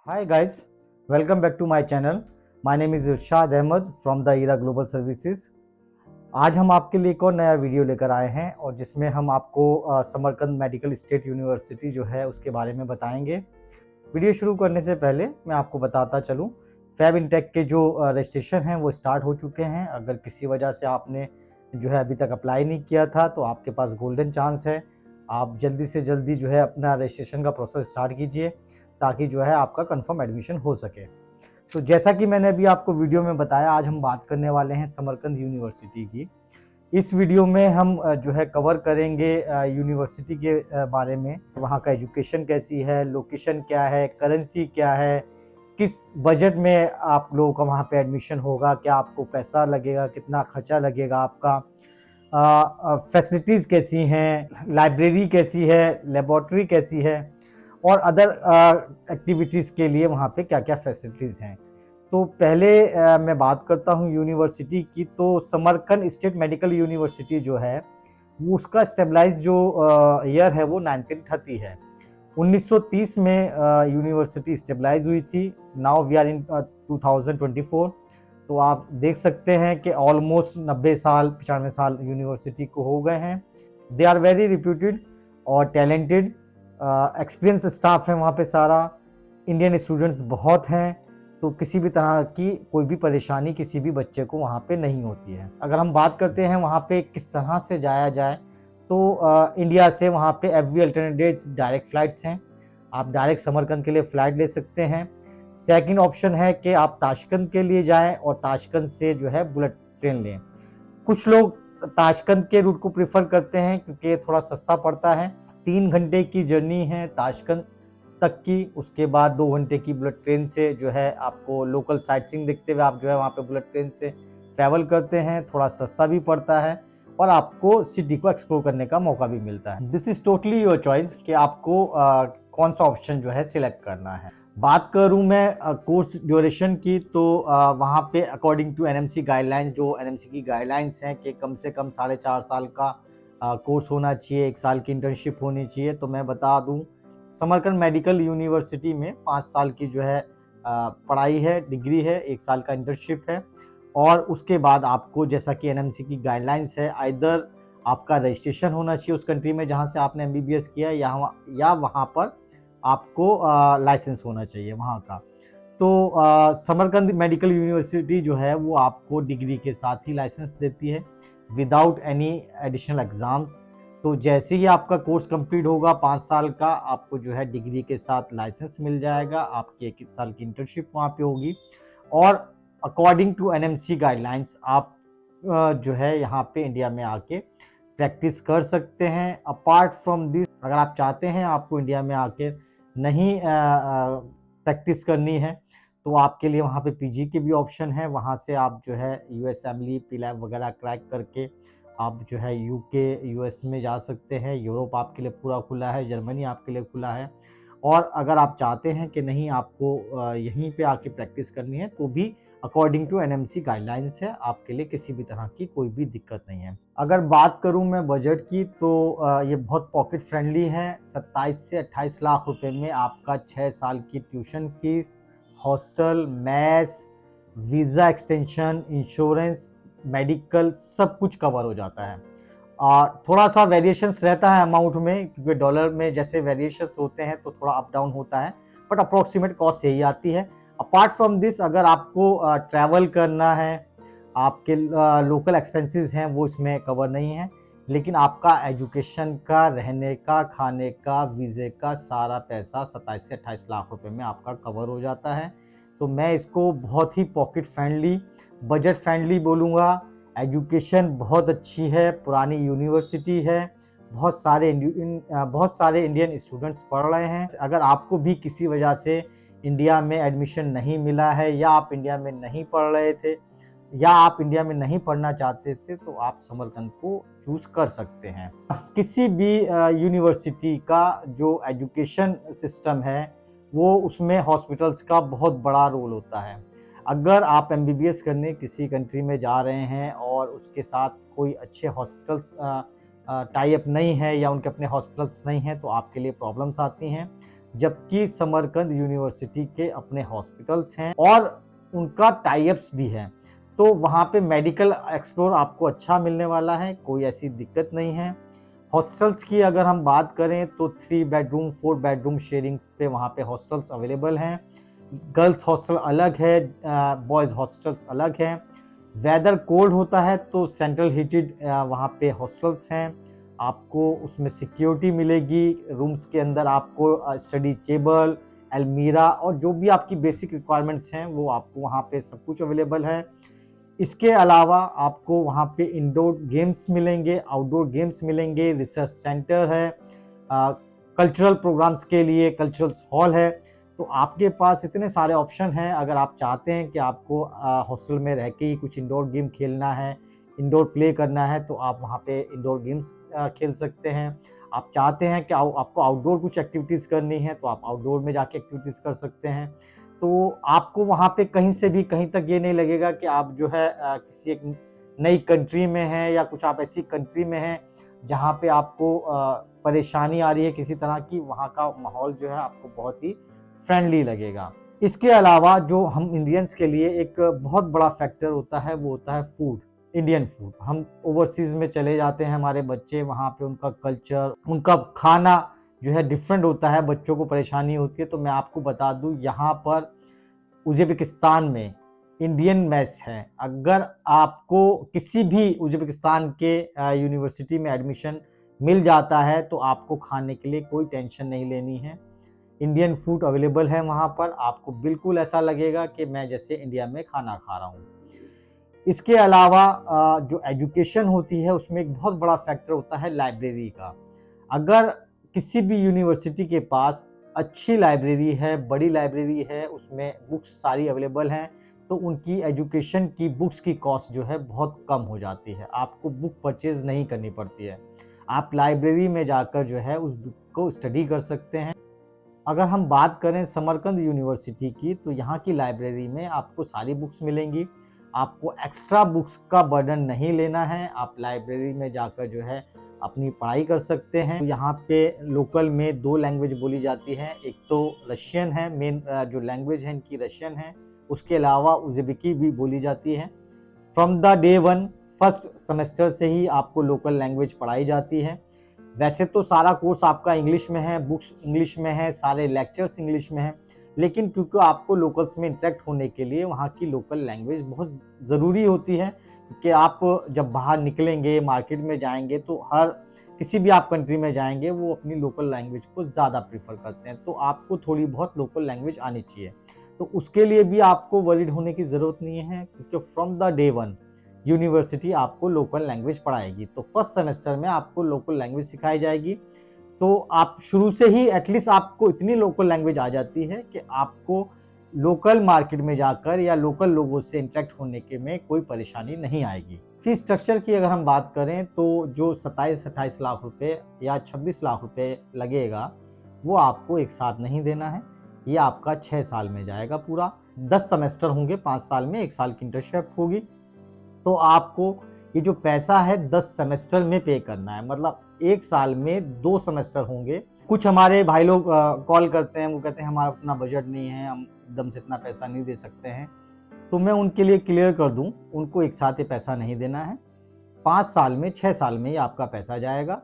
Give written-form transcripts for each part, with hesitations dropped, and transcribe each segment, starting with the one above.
Hi guys, welcome back to my channel. My name is Irshad Ahmad from the ERA Global Services. आज हम आपके लिए एक और नया वीडियो लेकर आए हैं और जिसमें हम आपको समरकंद मेडिकल स्टेट यूनिवर्सिटी जो है उसके बारे में बताएंगे। वीडियो शुरू करने से पहले मैं आपको बताता चलूँ, फैब इंटेक के जो रजिस्ट्रेशन हैं वो स्टार्ट हो चुके हैं। अगर किसी वजह से आपने जो है अभी तक अप्लाई नहीं किया था तो आपके पास गोल्डन चांस है, आप जल्दी से जल्दी जो है अपना रजिस्ट्रेशन का प्रोसेस स्टार्ट कीजिए ताकि जो है आपका कंफर्म एडमिशन हो सके। तो जैसा कि मैंने अभी आपको वीडियो में बताया, आज हम बात करने वाले हैं समरकंद यूनिवर्सिटी की। इस वीडियो में हम जो है कवर करेंगे यूनिवर्सिटी के बारे में, वहाँ का एजुकेशन कैसी है, लोकेशन क्या है, करेंसी क्या है, किस बजट में आप लोगों का वहाँ पे एडमिशन होगा, क्या आपको पैसा लगेगा, कितना खर्चा लगेगा आपका, फैसिलिटीज़ कैसी हैं, लाइब्रेरी कैसी है, लेबॉर्ट्री कैसी है और अदर एक्टिविटीज़ के लिए वहाँ पे क्या क्या फैसिलिटीज़ हैं। तो पहले मैं बात करता हूँ यूनिवर्सिटी की। तो समरकंद स्टेट मेडिकल यूनिवर्सिटी जो है वो उसका स्टेबलाइज जो ईयर है वो 1930 है। 1930 में यूनिवर्सिटी स्टेबलाइज हुई थी। Now we are in 2024। तो आप देख सकते हैं कि ऑलमोस्ट 90 साल 95 साल यूनिवर्सिटी को हो गए हैं। दे आर वेरी रिप्यूटेड और टैलेंटेड, एक्सपीरियंस स्टाफ है वहाँ पे सारा, इंडियन स्टूडेंट्स बहुत हैं। तो किसी भी तरह की कोई भी परेशानी किसी भी बच्चे को वहाँ पे नहीं होती है। अगर हम बात करते हैं वहाँ पे किस तरह से जाया जाए, तो इंडिया से वहाँ पे एवरी अल्टरनेटिव्स डायरेक्ट फ़्लाइट्स हैं। आप डायरेक्ट समरकंद के लिए फ़्लाइट ले सकते हैं। सेकंड ऑप्शन है कि आप ताशकंद के लिए जाएं और ताशकंद से जो है बुलेट ट्रेन लें। कुछ लोग ताशकंद के रूट को प्रेफर करते हैं क्योंकि ये थोड़ा सस्ता पड़ता है। 3 घंटे की जर्नी है ताशकंद तक की। उसके बाद 2 घंटे की बुलेट ट्रेन से जो है आपको लोकल साइट सीइंग देखते हुए आप जो है वहाँ पे बुलेट ट्रेन से ट्रैवल करते हैं। थोड़ा सस्ता भी पड़ता है और आपको सिटी को एक्सप्लोर करने का मौका भी मिलता है। This is totally your choice कि आपको कौन सा ऑप्शन जो है सिलेक्ट करना है। बात करूं मैं कोर्स ड्यूरेशन की, तो वहाँ पे अकॉर्डिंग टू एनएमसी गाइडलाइंस, जो एनएमसी की गाइडलाइंस हैं कि कम से कम 4.5 साल का कोर्स होना चाहिए, 1 साल की इंटर्नशिप होनी चाहिए। तो मैं बता दूं, समरकंद मेडिकल यूनिवर्सिटी में 5 साल की जो है पढ़ाई है, डिग्री है, 1 साल का इंटर्नशिप है और उसके बाद आपको जैसा कि एनएमसी की गाइडलाइंस है, आइदर आपका रजिस्ट्रेशन होना चाहिए उस कंट्री में जहाँ से आपने एमबीबीएस किया या वहाँ पर आपको लाइसेंस होना चाहिए वहाँ का। तो समरकंद मेडिकल यूनिवर्सिटी जो है वो आपको डिग्री के साथ ही लाइसेंस देती है विदाउट एनी एडिशनल एग्ज़ाम्स। तो जैसे ही आपका कोर्स कंप्लीट होगा 5 साल का, आपको जो है डिग्री के साथ लाइसेंस मिल जाएगा। आपकी 1 साल की इंटर्नशिप वहाँ पे होगी और अकॉर्डिंग टू एनएमसी गाइडलाइंस आप जो है यहाँ पे इंडिया में आके प्रैक्टिस कर सकते हैं। अपार्ट फ्रॉम दिस, अगर आप चाहते हैं आपको इंडिया में आके नहीं प्रैक्टिस करनी है तो आपके लिए वहाँ पे पीजी के भी ऑप्शन है। वहाँ से आप जो है यूएस एमली पीलैब वगैरह क्रैक करके आप जो है यूके यूएस में जा सकते हैं। यूरोप आपके लिए पूरा खुला है, जर्मनी आपके लिए खुला है। और अगर आप चाहते हैं कि नहीं आपको यहीं पे आके प्रैक्टिस करनी है तो भी अकॉर्डिंग टू एनएमसी गाइडलाइंस है, आपके लिए किसी भी तरह की कोई भी दिक्कत नहीं है। अगर बात करूं मैं बजट की, तो ये बहुत पॉकेट फ्रेंडली है। 27 से 28 लाख रुपए में आपका 6 साल की tuition fees, hostel, mess, visa extension, insurance, medical सब कुछ कवर हो जाता है। थोड़ा सा वेरिएशंस रहता है अमाउंट में क्योंकि डॉलर में जैसे वेरिएशंस होते हैं तो थोड़ा अप डाउन होता है, बट अप्रोक्सीमेट कॉस्ट यही आती है। अपार्ट फ्रॉम दिस, अगर आपको ट्रैवल करना है, आपके लोकल एक्सपेंसेस हैं वो इसमें कवर नहीं है, लेकिन आपका एजुकेशन का, रहने का, खाने का, वीज़े का सारा पैसा 27 से 28 लाख रुपए में आपका कवर हो जाता है। तो मैं इसको बहुत ही पॉकेट फ्रेंडली, बजट फ्रेंडली बोलूँगा। एजुकेशन बहुत अच्छी है, पुरानी यूनिवर्सिटी है, बहुत सारे इंडियन स्टूडेंट्स पढ़ रहे हैं। अगर आपको भी किसी वजह से इंडिया में एडमिशन नहीं मिला है या आप इंडिया में नहीं पढ़ रहे थे या आप इंडिया में नहीं पढ़ना चाहते थे तो आप समरकंद को चूज़ कर सकते हैं। किसी भी यूनिवर्सिटी का जो एजुकेशन सिस्टम है वो उसमें हॉस्पिटल्स का बहुत बड़ा रोल होता है। अगर आप एमबीबीएस करने किसी कंट्री में जा रहे हैं और उसके साथ कोई अच्छे हॉस्पिटल्स टाई अप नहीं है या उनके अपने हॉस्पिटल्स नहीं हैं तो आपके लिए प्रॉब्लम्स आती हैं। जबकि समरकंद यूनिवर्सिटी के अपने हॉस्पिटल्स हैं और उनका टाई-अप्स भी है। तो वहाँ पे मेडिकल एक्सप्लोर आपको अच्छा मिलने वाला है, कोई ऐसी दिक्कत नहीं है। हॉस्टल्स की अगर हम बात करें तो 3 बेडरूम 4 बेडरूम शेयरिंग्स पे वहाँ पे हॉस्टल्स अवेलेबल हैं। गर्ल्स हॉस्टल अलग है, बॉयज़ हॉस्टल्स अलग हैं। वेदर कोल्ड होता है तो सेंट्रल हीटेड वहाँ पे हॉस्टल्स हैं। आपको उसमें सिक्योरिटी मिलेगी, रूम्स के अंदर आपको स्टडी टेबल, अलमीरा और जो भी आपकी बेसिक रिक्वायरमेंट्स हैं वो आपको वहाँ पे सब कुछ अवेलेबल है। इसके अलावा आपको वहाँ पे इंडोर गेम्स मिलेंगे, आउटडोर गेम्स मिलेंगे, रिसर्च सेंटर है, कल्चरल प्रोग्राम्स के लिए कल्चरल हॉल है। तो आपके पास इतने सारे ऑप्शन हैं। अगर आप चाहते हैं कि आपको हॉस्टल में रह के ही कुछ इंडोर गेम खेलना है, इंडोर प्ले करना है, तो आप वहाँ पे इंडोर गेम्स खेल सकते हैं। आप चाहते हैं कि आपको आउटडोर कुछ एक्टिविटीज़ करनी है तो आप आउटडोर में जाके एक्टिविटीज़ कर सकते हैं। तो आपको वहाँ पे कहीं से भी कहीं तक ये नहीं लगेगा कि आप जो है किसी एक नई कंट्री में हैं या कुछ आप ऐसी कंट्री में हैं जहाँ पे आपको परेशानी आ रही है किसी तरह की। वहाँ का माहौल जो है आपको बहुत ही फ्रेंडली लगेगा। इसके अलावा जो हम इंडियंस के लिए एक बहुत बड़ा फैक्टर होता है वो होता है फूड, इंडियन फूड। हम ओवरसीज में चले जाते हैं, हमारे बच्चे वहाँ पे उनका कल्चर, उनका खाना जो है डिफरेंट होता है, बच्चों को परेशानी होती है। तो मैं आपको बता दूं, यहाँ पर उज़्बेकिस्तान में इंडियन मेस है। अगर आपको किसी भी उज़्बेकिस्तान के यूनिवर्सिटी में एडमिशन मिल जाता है तो आपको खाने के लिए कोई टेंशन नहीं लेनी है। इंडियन फूड अवेलेबल है वहाँ पर, आपको बिल्कुल ऐसा लगेगा कि मैं जैसे इंडिया में खाना खा रहा हूँ। इसके अलावा जो एजुकेशन होती है उसमें एक बहुत बड़ा फैक्टर होता है लाइब्रेरी का। अगर किसी भी यूनिवर्सिटी के पास अच्छी लाइब्रेरी है, बड़ी लाइब्रेरी है, उसमें बुक्स सारी अवेलेबल हैं, तो उनकी एजुकेशन की बुक्स की कॉस्ट जो है बहुत कम हो जाती है। आपको बुक परचेज़ नहीं करनी पड़ती है। आप लाइब्रेरी में जाकर जो है उस बुक को स्टडी कर सकते हैं। अगर हम बात करें समरकंद यूनिवर्सिटी की, तो यहाँ की लाइब्रेरी में आपको सारी बुक्स मिलेंगी। आपको एक्स्ट्रा बुक्स का बर्डन नहीं लेना है। आप लाइब्रेरी में जाकर जो है अपनी पढ़ाई कर सकते हैं। यहाँ पे लोकल में 2 लैंग्वेज बोली जाती हैं। एक तो रशियन है, मेन जो लैंग्वेज है इनकी रशियन है। उसके अलावा उज़्बेकी भी बोली जाती है। From the day 1 first semester से ही आपको लोकल लैंग्वेज पढ़ाई जाती है। वैसे तो सारा कोर्स आपका इंग्लिश में है, बुक्स इंग्लिश में है, सारे लेक्चर्स इंग्लिश में हैं, लेकिन क्योंकि आपको लोकल्स में इंटरेक्ट होने के लिए वहाँ की लोकल लैंग्वेज बहुत ज़रूरी होती है। कि आप जब बाहर निकलेंगे, मार्केट में जाएंगे, तो हर किसी भी आप कंट्री में जाएंगे वो अपनी लोकल लैंग्वेज को ज़्यादा प्रीफर करते हैं। तो आपको थोड़ी बहुत लोकल लैंग्वेज आनी चाहिए। तो उसके लिए भी आपको वरीड होने की ज़रूरत नहीं है, क्योंकि फ्रॉम द डे 1 यूनिवर्सिटी आपको लोकल लैंग्वेज पढ़ाएगी। तो फर्स्ट सेमेस्टर में आपको लोकल लैंग्वेज सिखाई जाएगी। तो आप शुरू से ही एटलीस्ट आपको इतनी लोकल लैंग्वेज आ जाती है कि आपको लोकल मार्केट में जाकर या लोकल लोगों से इंटरेक्ट होने के में कोई परेशानी नहीं आएगी। फीस स्ट्रक्चर की अगर हम बात करें तो जो 27-28 लाख रुपए या 26 लाख रुपए लगेगा वो आपको एक साथ नहीं देना है। ये आपका 6 साल में जाएगा पूरा। 10 सेमेस्टर होंगे, 5 साल में 1 साल की इंटर्नशिप होगी। तो आपको ये जो पैसा है 10 सेमेस्टर में पे करना है। मतलब 1 साल में 2 सेमेस्टर होंगे। कुछ हमारे भाई लोग कॉल करते हैं, वो कहते हैं हमारा उतना बजट नहीं है, हम एकदम से इतना पैसा नहीं दे सकते हैं। तो मैं उनके लिए क्लियर कर दूं, उनको एक साथ ये पैसा नहीं देना है। 5 साल में, 6 साल में ये आपका पैसा जाएगा।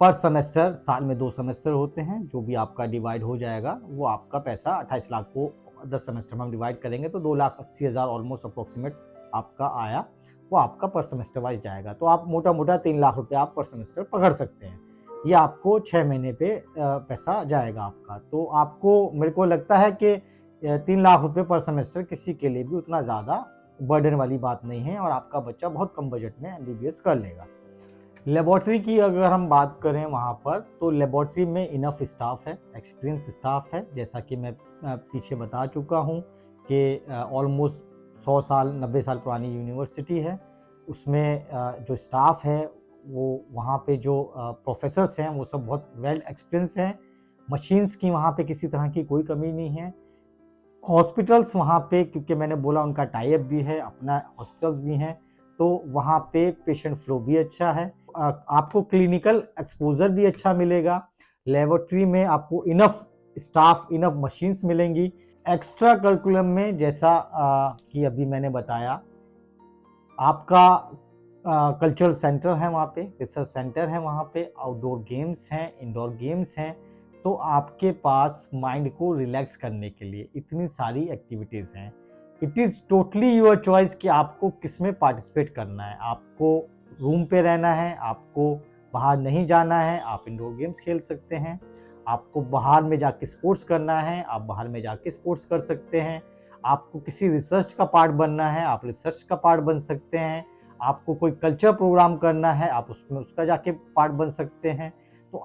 पर सेमेस्टर, साल में 2 सेमेस्टर होते हैं, जो भी आपका डिवाइड हो जाएगा वो आपका पैसा 28 लाख को 10 सेमेस्टर में हम डिवाइड करेंगे तो 2,80,000 ऑलमोस्ट अप्रोक्सीमेट आपका आया, वो आपका पर सेमेस्टर वाइज जाएगा। तो आप मोटा मोटा 3 लाख रुपए आप पर सेमेस्टर पकड़ सकते हैं। ये आपको 6 महीने पे पैसा जाएगा आपका। तो आपको, मेरे को लगता है कि 3 लाख रुपए पर सेमेस्टर किसी के लिए भी उतना ज़्यादा बर्डन वाली बात नहीं है और आपका बच्चा बहुत कम बजट में एमबीबीएस कर लेगा। लेबॉर्ट्री की अगर हम बात करें वहाँ पर, तो लेबॉर्ट्री में इनफ स्टाफ है, एक्सपीरियंस स्टाफ है। जैसा कि मैं पीछे बता चुका हूँ कि ऑलमोस्ट 100 साल 90 साल पुरानी यूनिवर्सिटी है। उसमें जो स्टाफ है वो वहाँ पे जो प्रोफेसर्स हैं वो सब बहुत वेल एक्सपीरियंस हैं। मशीन्स की वहाँ पे किसी तरह की कोई कमी नहीं है। हॉस्पिटल्स वहाँ पे, क्योंकि मैंने बोला उनका टाई अप भी है, अपना हॉस्पिटल्स भी हैं, तो वहाँ पे पेशेंट फ्लो भी अच्छा है। आपको क्लिनिकल एक्सपोजर भी अच्छा मिलेगा। लेबोरेटरी में आपको इनफ स्टाफ इनफ मशीन्स मिलेंगी। एक्स्ट्रा करिकुलम में जैसा कि अभी मैंने बताया, आपका कल्चरल सेंटर है वहाँ पे, रिसर्च सेंटर है वहाँ पे, आउटडोर गेम्स हैं, इंडोर गेम्स हैं। तो आपके पास माइंड को रिलैक्स करने के लिए इतनी सारी एक्टिविटीज़ हैं। It is totally your choice कि आपको किस में पार्टिसिपेट करना है। आपको रूम पे रहना है, आपको बाहर नहीं जाना है, आप इंडोर गेम्स खेल सकते हैं। आपको बाहर में जाके स्पोर्ट्स करना है, आप बाहर में जाके स्पोर्ट्स कर सकते हैं। आपको किसी रिसर्च का पार्ट बनना है, आप रिसर्च का पार्ट बन सकते हैं। आपको कोई कल्चर प्रोग्राम करना है, आप उसमें उसका जाके पार्ट बन सकते हैं। तो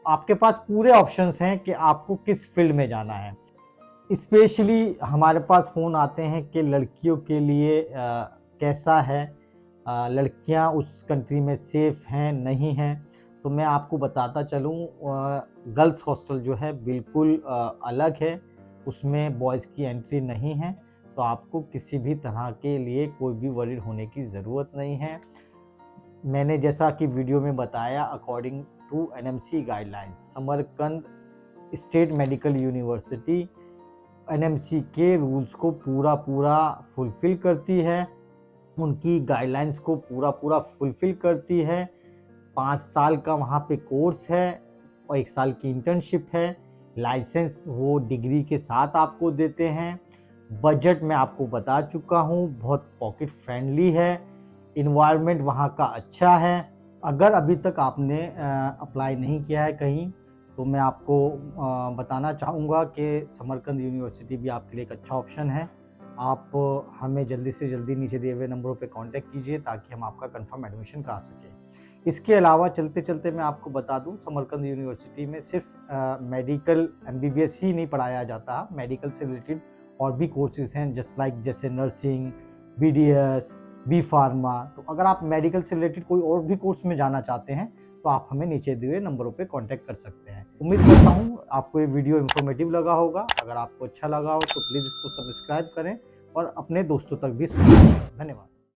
आपके पास पूरे ऑप्शंस हैं कि आपको किस फील्ड में जाना है। स्पेशली हमारे पास फ़ोन आते हैं कि लड़कियों के लिए कैसा है, लड़कियां उस कंट्री में सेफ़ हैं नहीं हैं। तो मैं आपको बताता चलूँ, गर्ल्स हॉस्टल जो है बिल्कुल अलग है, उसमें बॉयज़ की एंट्री नहीं है। तो आपको किसी भी तरह के लिए कोई भी वरीड होने की ज़रूरत नहीं है। मैंने जैसा कि वीडियो में बताया, according to NMC guidelines, Samarkand State Medical University NMC के रूल्स को पूरा फुलफ़िल करती है, उनकी गाइडलाइंस को पूरा फुलफ़िल करती है। 5 साल का वहाँ पे कोर्स है और 1 साल की इंटर्नशिप है। लाइसेंस वो डिग्री के साथ आपको देते हैं। बजट मैं आपको बता चुका हूँ, बहुत पॉकेट फ्रेंडली है। इन्वायरमेंट वहाँ का अच्छा है। अगर अभी तक आपने अप्लाई नहीं किया है कहीं, तो मैं आपको बताना चाहूँगा कि समरकंद यूनिवर्सिटी भी आपके लिए एक अच्छा ऑप्शन है। आप हमें जल्दी से जल्दी नीचे दिए हुए नंबरों पे कांटेक्ट कीजिए ताकि हम आपका कंफर्म एडमिशन करा सकें। इसके अलावा चलते-चलते मैं आपको बता दूँ, समरकंद यूनिवर्सिटी में सिर्फ मेडिकल एमबीबीएस ही नहीं पढ़ाया जाता, मेडिकल से रिलेटेड और भी कोर्सेज़ हैं जैसे नर्सिंग, बीडीएस, बी फार्मा। तो अगर आप मेडिकल से रिलेटेड कोई और भी कोर्स में जाना चाहते हैं, तो आप हमें नीचे दिए हुए नंबरों पे कांटेक्ट कर सकते हैं। उम्मीद करता हूँ आपको ये वीडियो इन्फॉर्मेटिव लगा होगा। अगर आपको अच्छा लगा हो तो प्लीज़ इसको सब्सक्राइब करें और अपने दोस्तों तक भी शेयर करें। धन्यवाद।